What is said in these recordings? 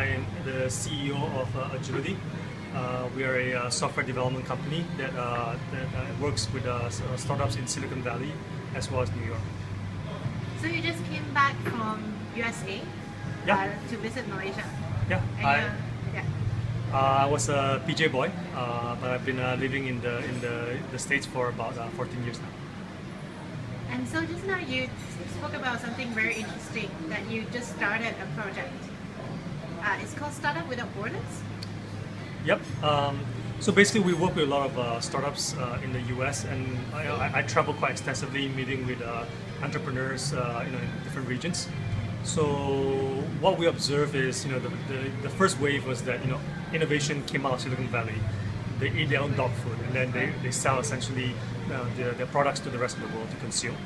I am the CEO of Agility. We are a software development company that works with startups in Silicon Valley as well as New York. So you just came back from USA to visit Malaysia? Yeah, yeah. I was a PJ boy, but I've been living in the States for about 14 years now. And so just now you spoke about something very interesting, that you just started a project. It's called Startup Without Borders? Yep. So basically, we work with a lot of startups in the U.S. and I travel quite extensively, meeting with entrepreneurs, in different regions. So what we observe is, the first wave was that innovation came out of Silicon Valley. They eat their own dog food, and then they sell essentially their products to the rest of the world to consume.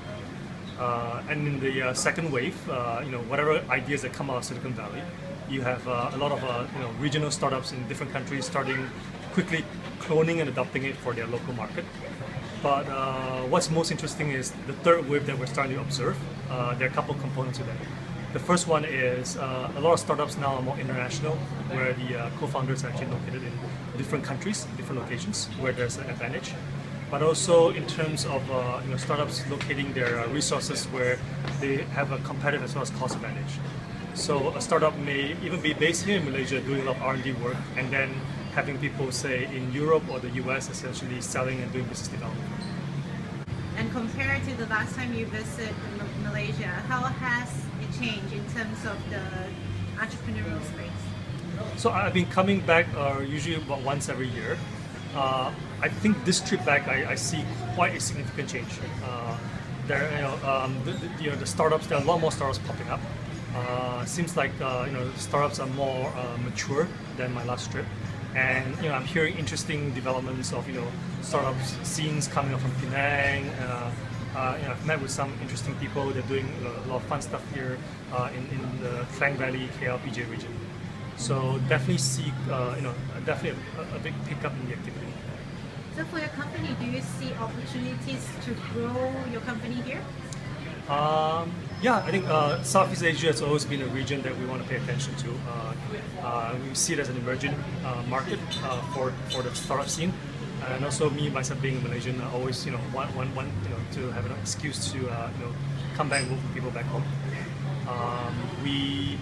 And in the second wave, whatever ideas that come out of Silicon Valley, you have a lot of regional startups in different countries starting quickly cloning and adopting it for their local market. But what's most interesting is the third wave that we're starting to observe. There are a couple components to that. The first one is a lot of startups now are more international, where the co-founders are actually located in different countries, different locations, where there's an advantage. But also in terms of startups locating their resources where they have a competitive as well as cost advantage. So a startup may even be based here in Malaysia doing a lot of R&D work, and then having people, say, in Europe or the US essentially selling and doing business development. And compared to the last time you visited Malaysia, how has it changed in terms of the entrepreneurial space? So I've been coming back usually about once every year. I think this trip back, I see quite a significant change. The startups, there are a lot more startups popping up. Seems like startups are more mature than my last trip, and I'm hearing interesting developments of startup scenes coming up from Penang. I've met with some interesting people. They're doing a lot of fun stuff here in the Klang Valley, KL, PJ region. So definitely see definitely a big pickup in the activity. So for your company, do you see opportunities to grow your company here? Yeah, I think Southeast Asia has always been a region that we want to pay attention to. We see it as an emerging market for the startup scene, and also me myself being a Malaysian, I always want to have an excuse to come back and work with people back home. We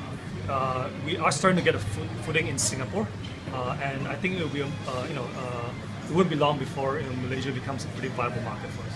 are starting to get a footing in Singapore, and I think it will be it won't be long before Malaysia becomes a pretty viable market for us.